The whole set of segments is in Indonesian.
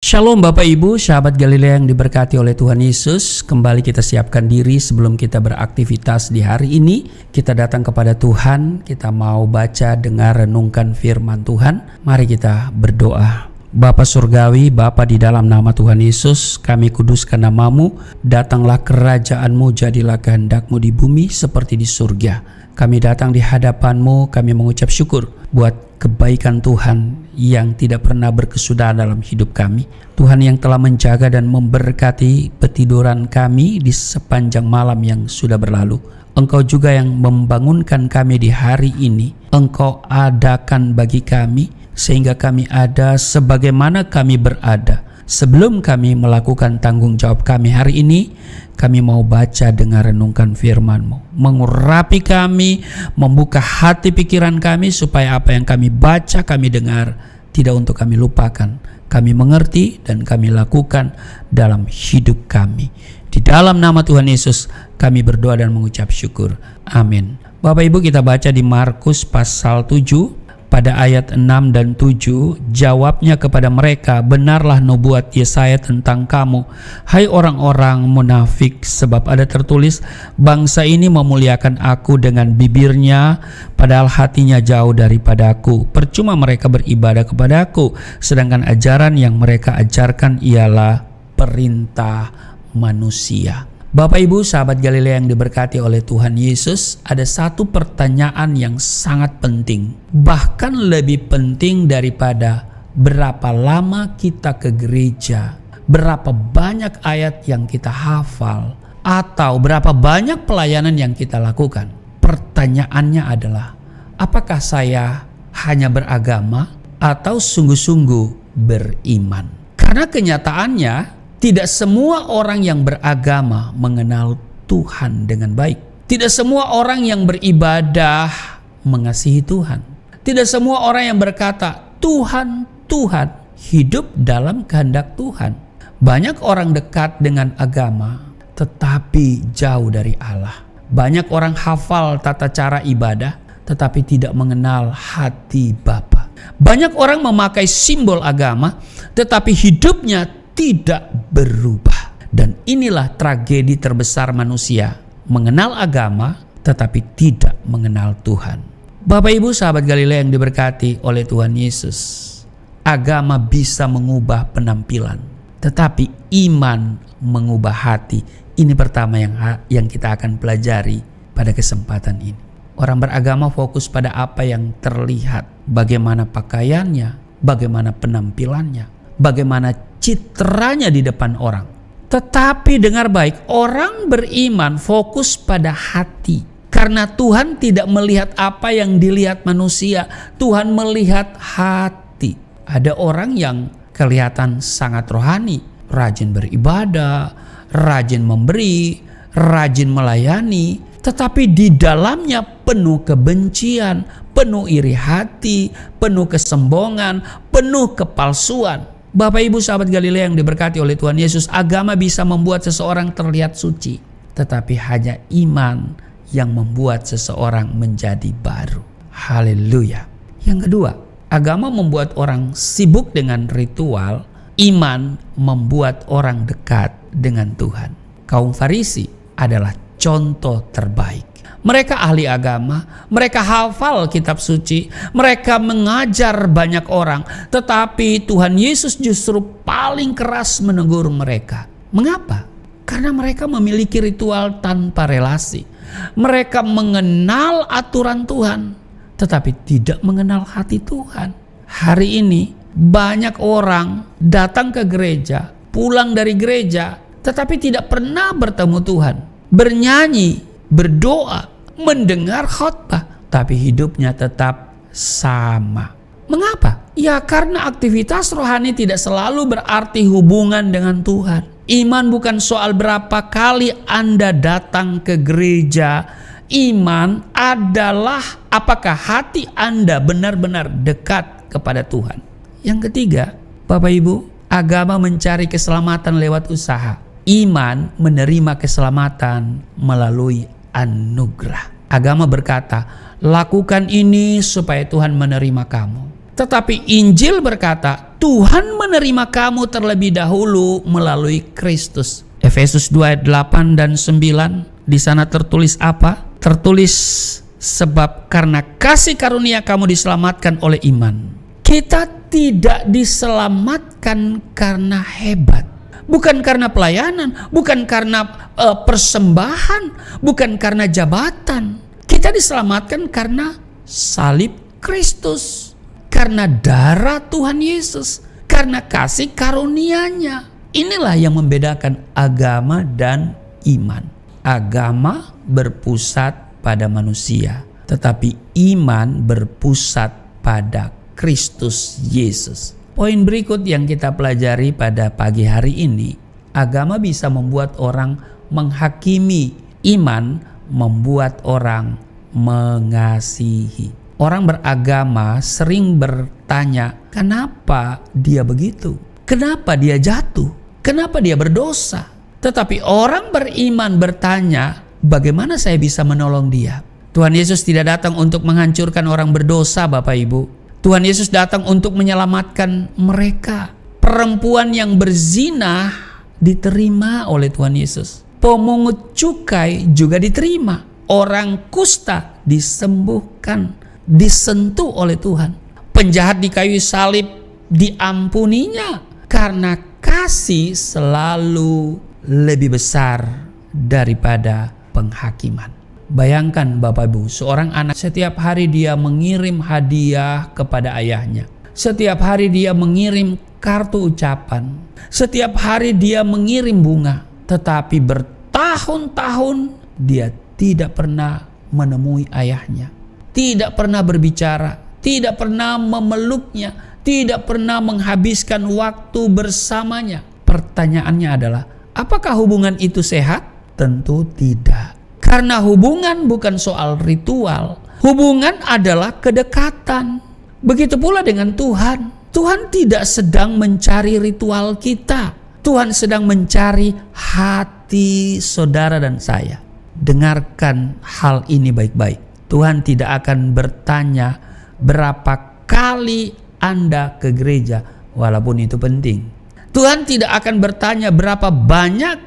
Shalom Bapak Ibu, sahabat Galilea yang diberkati oleh Tuhan Yesus. Kembali kita siapkan diri sebelum kita beraktivitas di hari ini. Kita datang kepada Tuhan, kita mau baca, dengar, renungkan firman Tuhan. Mari kita berdoa. Bapa Surgawi, Bapa di dalam nama Tuhan Yesus, kami kuduskan nama-Mu. Datanglah kerajaan-Mu, jadilah kehendak-Mu di bumi seperti di surga. Kami datang di hadapan-Mu, kami mengucap syukur buat kebaikan Tuhan yang tidak pernah berkesudahan dalam hidup kami. Tuhan yang telah menjaga dan memberkati petiduran kami di sepanjang malam yang sudah berlalu. Engkau juga yang membangunkan kami di hari ini. Engkau adakan bagi kami sehingga kami ada sebagaimana kami berada. Sebelum kami melakukan tanggung jawab kami hari ini, kami mau baca, dengar, renungkan firman-Mu. Mengurapi kami, membuka hati pikiran kami supaya apa yang kami baca, kami dengar, tidak untuk kami lupakan. Kami mengerti dan kami lakukan dalam hidup kami. Di dalam nama Tuhan Yesus kami berdoa dan mengucap syukur. Amin. Bapak Ibu, kita baca di Markus pasal 7. Pada ayat 6 dan 7, jawabnya kepada mereka, benarlah nubuat Yesaya tentang kamu, hai orang-orang munafik, sebab ada tertulis, bangsa ini memuliakan aku dengan bibirnya, padahal hatinya jauh daripada aku. Percuma mereka beribadah kepada aku, sedangkan ajaran yang mereka ajarkan ialah perintah manusia. Bapak Ibu, sahabat Galilea yang diberkati oleh Tuhan Yesus, ada satu pertanyaan yang sangat penting, bahkan lebih penting daripada berapa lama kita ke gereja, berapa banyak ayat yang kita hafal, atau berapa banyak pelayanan yang kita lakukan. Pertanyaannya adalah, apakah saya hanya beragama atau sungguh-sungguh beriman? Karena kenyataannya, tidak semua orang yang beragama mengenal Tuhan dengan baik. Tidak semua orang yang beribadah mengasihi Tuhan. Tidak semua orang yang berkata, Tuhan, Tuhan, hidup dalam kehendak Tuhan. Banyak orang dekat dengan agama, tetapi jauh dari Allah. Banyak orang hafal tata cara ibadah, tetapi tidak mengenal hati Bapa. Banyak orang memakai simbol agama, tetapi hidupnya tidak berubah. Dan inilah tragedi terbesar manusia, mengenal agama tetapi tidak mengenal Tuhan. Bapak Ibu, sahabat Galilea yang diberkati oleh Tuhan Yesus, agama bisa mengubah penampilan, tetapi iman mengubah hati. Ini pertama yang kita akan pelajari pada kesempatan ini. Orang beragama fokus pada apa yang terlihat, bagaimana pakaiannya, bagaimana penampilannya, bagaimana citranya di depan orang. Tetapi dengar baik, orang beriman fokus pada hati. Karena Tuhan tidak melihat apa yang dilihat manusia, Tuhan melihat hati. Ada orang yang kelihatan sangat rohani, rajin beribadah, rajin memberi, rajin melayani, tetapi di dalamnya penuh kebencian, penuh iri hati, penuh kesombongan, penuh kepalsuan. Bapak Ibu, sahabat Galilea yang diberkati oleh Tuhan Yesus, agama bisa membuat seseorang terlihat suci, tetapi hanya iman yang membuat seseorang menjadi baru. Haleluya. Yang kedua, agama membuat orang sibuk dengan ritual, iman membuat orang dekat dengan Tuhan. Kaum Farisi adalah contoh terbaik. Mereka ahli agama, mereka hafal kitab suci, mereka mengajar banyak orang, tetapi Tuhan Yesus justru paling keras menegur mereka. Mengapa? Karena mereka memiliki ritual tanpa relasi. Mereka mengenal aturan Tuhan, tetapi tidak mengenal hati Tuhan. Hari ini banyak orang datang ke gereja, pulang dari gereja, tetapi tidak pernah bertemu Tuhan. Bernyanyi, berdoa, mendengar khotbah, tapi hidupnya tetap sama. Mengapa? Ya karena aktivitas rohani tidak selalu berarti hubungan dengan Tuhan. Iman bukan soal berapa kali Anda datang ke gereja. Iman adalah apakah hati Anda benar-benar dekat kepada Tuhan. Yang ketiga, Bapak Ibu, agama mencari keselamatan lewat usaha. Iman menerima keselamatan melalui anugerah. Agama berkata, lakukan ini supaya Tuhan menerima kamu. Tetapi Injil berkata, Tuhan menerima kamu terlebih dahulu melalui Kristus. Efesus 2 ayat 8 dan 9, di sana tertulis apa? Tertulis, sebab karena kasih karunia kamu diselamatkan oleh iman. Kita tidak diselamatkan karena hebat, bukan karena pelayanan, bukan karena persembahan, bukan karena jabatan. Kita diselamatkan karena salib Kristus, karena darah Tuhan Yesus, karena kasih karunia-Nya. Inilah yang membedakan agama dan iman. Agama berpusat pada manusia, tetapi iman berpusat pada Kristus Yesus. Poin berikut yang kita pelajari pada pagi hari ini, agama bisa membuat orang menghakimi, iman membuat orang mengasihi. Orang beragama sering bertanya, kenapa dia begitu? Kenapa dia jatuh? Kenapa dia berdosa? Tetapi orang beriman bertanya, bagaimana saya bisa menolong dia? Tuhan Yesus tidak datang untuk menghancurkan orang berdosa, Bapak Ibu. Tuhan Yesus datang untuk menyelamatkan mereka. Perempuan yang berzina diterima oleh Tuhan Yesus. Pemungut cukai juga diterima. Orang kusta disembuhkan, disentuh oleh Tuhan. Penjahat di kayu salib diampuninya, karena kasih selalu lebih besar daripada penghakiman. Bayangkan Bapak Ibu, seorang anak setiap hari dia mengirim hadiah kepada ayahnya. Setiap hari dia mengirim kartu ucapan. Setiap hari dia mengirim bunga. Tetapi bertahun-tahun dia tidak pernah menemui ayahnya. Tidak pernah berbicara, tidak pernah memeluknya, tidak pernah menghabiskan waktu bersamanya. Pertanyaannya adalah, apakah hubungan itu sehat? Tentu tidak. Karena hubungan bukan soal ritual. Hubungan adalah kedekatan. Begitu pula dengan Tuhan. Tuhan tidak sedang mencari ritual kita. Tuhan sedang mencari hati saudara dan saya. Dengarkan hal ini baik-baik. Tuhan tidak akan bertanya berapa kali Anda ke gereja, walaupun itu penting. Tuhan tidak akan bertanya berapa banyak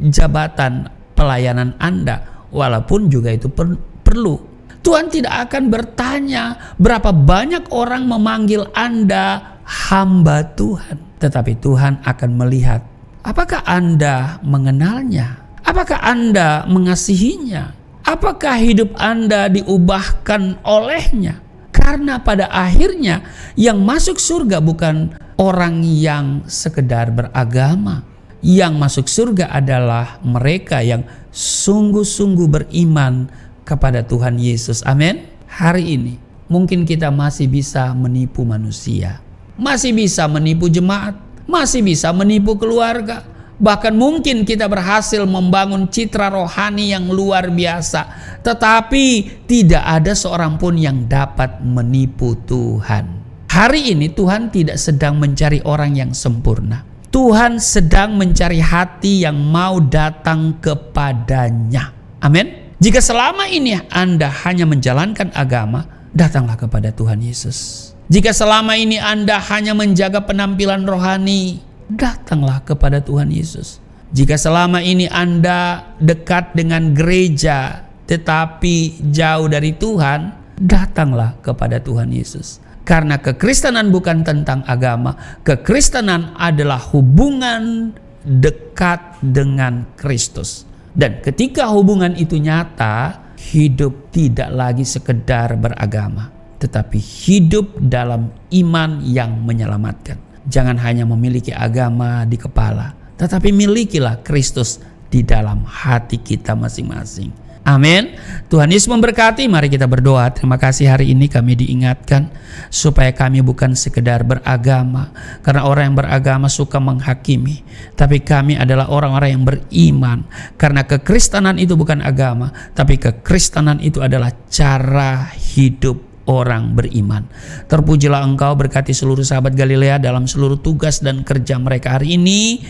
jabatan pelayanan Anda, walaupun juga itu perlu. Tuhan tidak akan bertanya berapa banyak orang memanggil Anda hamba Tuhan. Tetapi Tuhan akan melihat, apakah Anda mengenalnya? Apakah Anda mengasihinya? Apakah hidup Anda diubahkan olehnya? Karena pada akhirnya yang masuk surga bukan orang yang sekedar beragama. Yang masuk surga adalah mereka yang sungguh-sungguh beriman kepada Tuhan Yesus. Amin. Hari ini mungkin kita masih bisa menipu manusia, masih bisa menipu jemaat, masih bisa menipu keluarga. Bahkan mungkin kita berhasil membangun citra rohani yang luar biasa. Tetapi tidak ada seorang pun yang dapat menipu Tuhan. Hari ini Tuhan tidak sedang mencari orang yang sempurna. Tuhan sedang mencari hati yang mau datang kepadanya. Amin. Jika selama ini Anda hanya menjalankan agama, datanglah kepada Tuhan Yesus. Jika selama ini Anda hanya menjaga penampilan rohani, datanglah kepada Tuhan Yesus. Jika selama ini Anda dekat dengan gereja tetapi jauh dari Tuhan, datanglah kepada Tuhan Yesus. Karena kekristenan bukan tentang agama. Kekristenan adalah hubungan dekat dengan Kristus. Dan ketika hubungan itu nyata, hidup tidak lagi sekedar beragama, tetapi hidup dalam iman yang menyelamatkan. Jangan hanya memiliki agama di kepala, tetapi milikilah Kristus di dalam hati kita masing-masing. Amin. Tuhan Yesus memberkati. Mari kita berdoa. Terima kasih hari ini kami diingatkan supaya kami bukan sekedar beragama, karena orang yang beragama suka menghakimi, tapi kami adalah orang-orang yang beriman, karena kekristenan itu bukan agama, tapi kekristenan itu adalah cara hidup orang beriman. Terpujilah Engkau, berkati seluruh sahabat Galilea dalam seluruh tugas dan kerja mereka hari ini.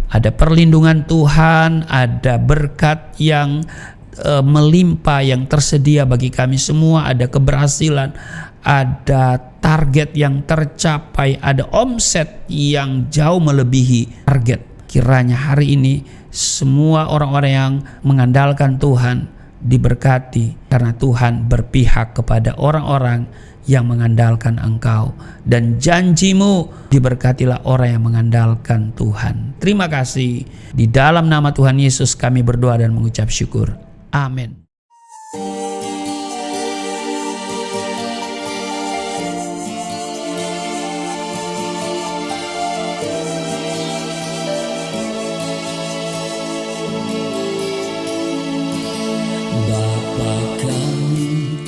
Ada perlindungan Tuhan, ada berkat yang melimpah yang tersedia bagi kami semua. Ada keberhasilan, ada target yang tercapai, ada omset yang jauh melebihi target. Kiranya hari ini semua orang-orang yang mengandalkan Tuhan diberkati, karena Tuhan berpihak kepada orang-orang yang mengandalkan Engkau, dan janji-Mu diberkatilah orang yang mengandalkan Tuhan. Terima kasih. Di dalam nama Tuhan Yesus kami berdoa dan mengucap syukur. Amin. Bapa kami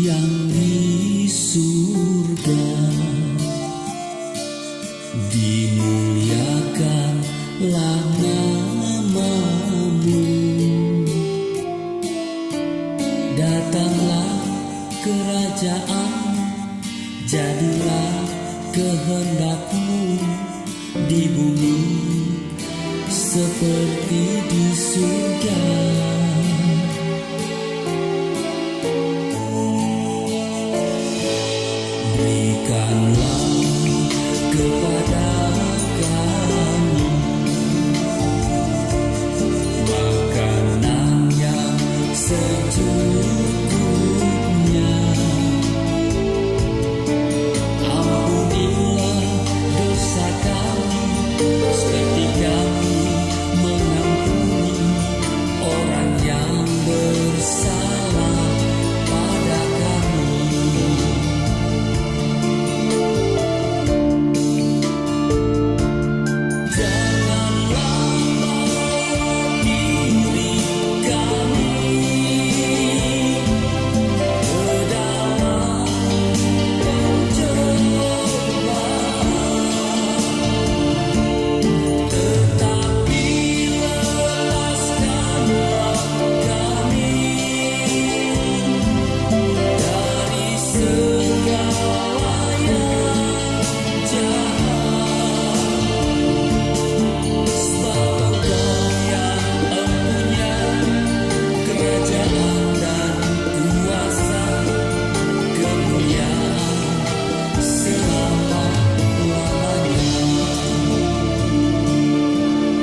yang di surga, dimuliakanlah nama-Mu. Datanglah kerajaan, jadilah kehendak-Mu di bumi seperti di surga. Berikanlah